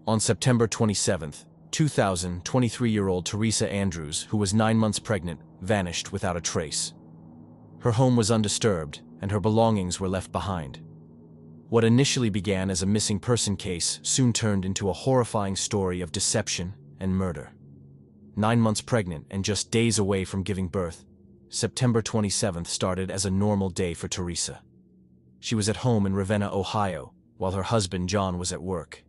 On September 27, 2000, 23-year-old Theresa Andrews, who was 9 months pregnant, vanished without a trace. Her home was undisturbed, and her belongings were left behind. What initially began as a missing person case soon turned into a horrifying story of deception and murder. 9 months pregnant and just days away from giving birth, September 27th started as a normal day for Theresa. She was at home in Ravenna, Ohio, while her husband John was at work.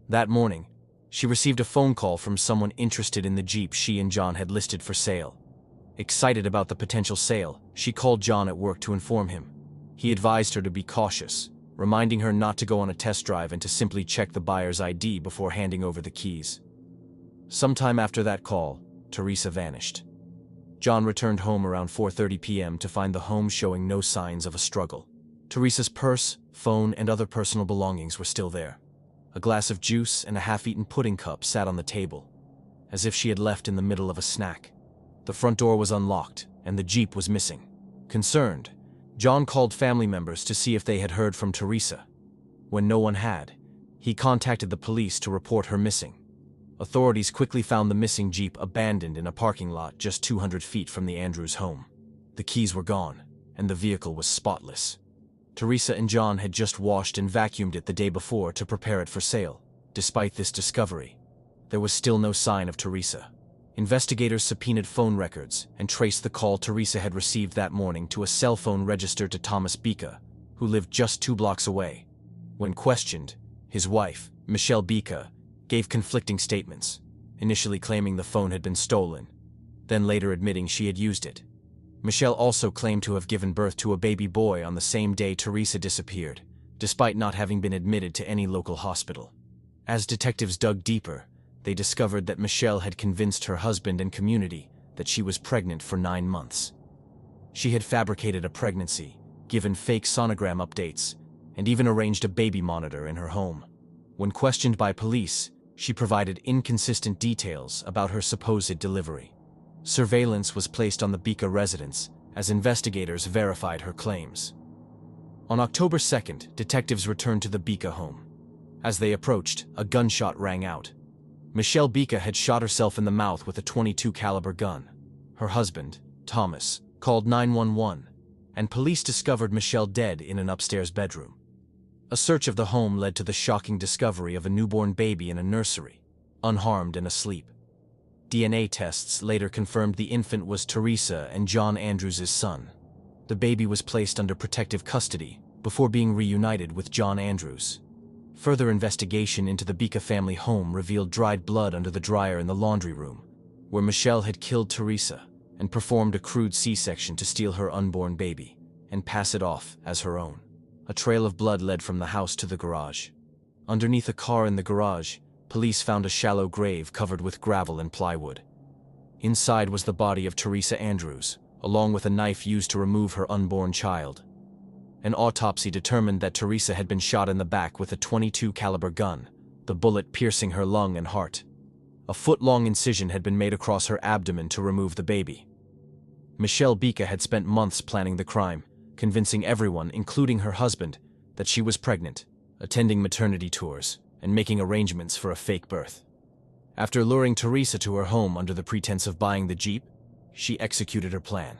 That morning, she received a phone call from someone interested in the Jeep she and John had listed for sale. Excited about the potential sale, she called John at work to inform him. He advised her to be cautious, reminding her not to go on a test drive and to simply check the buyer's ID before handing over the keys. Sometime after that call, Theresa vanished. John returned home around 4:30 p.m. to find the home showing no signs of a struggle. Theresa's purse, phone, and other personal belongings were still there. A glass of juice and a half-eaten pudding cup sat on the table, as if she had left in the middle of a snack. The front door was unlocked, and the Jeep was missing. Concerned, John called family members to see if they had heard from Theresa. When no one had, he contacted the police to report her missing. Authorities quickly found the missing Jeep abandoned in a parking lot just 200 feet from the Andrews home. The keys were gone, and the vehicle was spotless. Theresa and John had just washed and vacuumed it the day before to prepare it for sale. Despite this discovery, there was still no sign of Theresa. Investigators subpoenaed phone records and traced the call Theresa had received that morning to a cell phone registered to Thomas Bika, who lived just 2 blocks away. When questioned, his wife, Michelle Bika, gave conflicting statements, initially claiming the phone had been stolen, then later admitting she had used it. Michelle also claimed to have given birth to a baby boy on the same day Theresa disappeared, despite not having been admitted to any local hospital. As detectives dug deeper, they discovered that Michelle had convinced her husband and community that she was pregnant for 9 months. She had fabricated a pregnancy, given fake sonogram updates, and even arranged a baby monitor in her home. When questioned by police, she provided inconsistent details about her supposed delivery. Surveillance was placed on the Bika residence as investigators verified her claims. On October 2nd, detectives returned to the Bika home. As they approached, a gunshot rang out. Michelle Bika had shot herself in the mouth with a .22 caliber gun. Her husband, Thomas, called 911, and police discovered Michelle dead in an upstairs bedroom. A search of the home led to the shocking discovery of a newborn baby in a nursery, unharmed and asleep. DNA tests later confirmed the infant was Theresa and John Andrews' son. The baby was placed under protective custody before being reunited with John Andrews. Further investigation into the Bika family home revealed dried blood under the dryer in the laundry room, where Michelle had killed Theresa and performed a crude C-section to steal her unborn baby and pass it off as her own. A trail of blood led from the house to the garage. Underneath a car in the garage, police found a shallow grave covered with gravel and plywood. Inside was the body of Theresa Andrews, along with a knife used to remove her unborn child. An autopsy determined that Theresa had been shot in the back with a .22 caliber gun, the bullet piercing her lung and heart. A foot-long incision had been made across her abdomen to remove the baby. Michelle Bika had spent months planning the crime, convincing everyone, including her husband, that she was pregnant, attending maternity tours, and making arrangements for a fake birth. After luring Theresa to her home under the pretense of buying the Jeep, she executed her plan.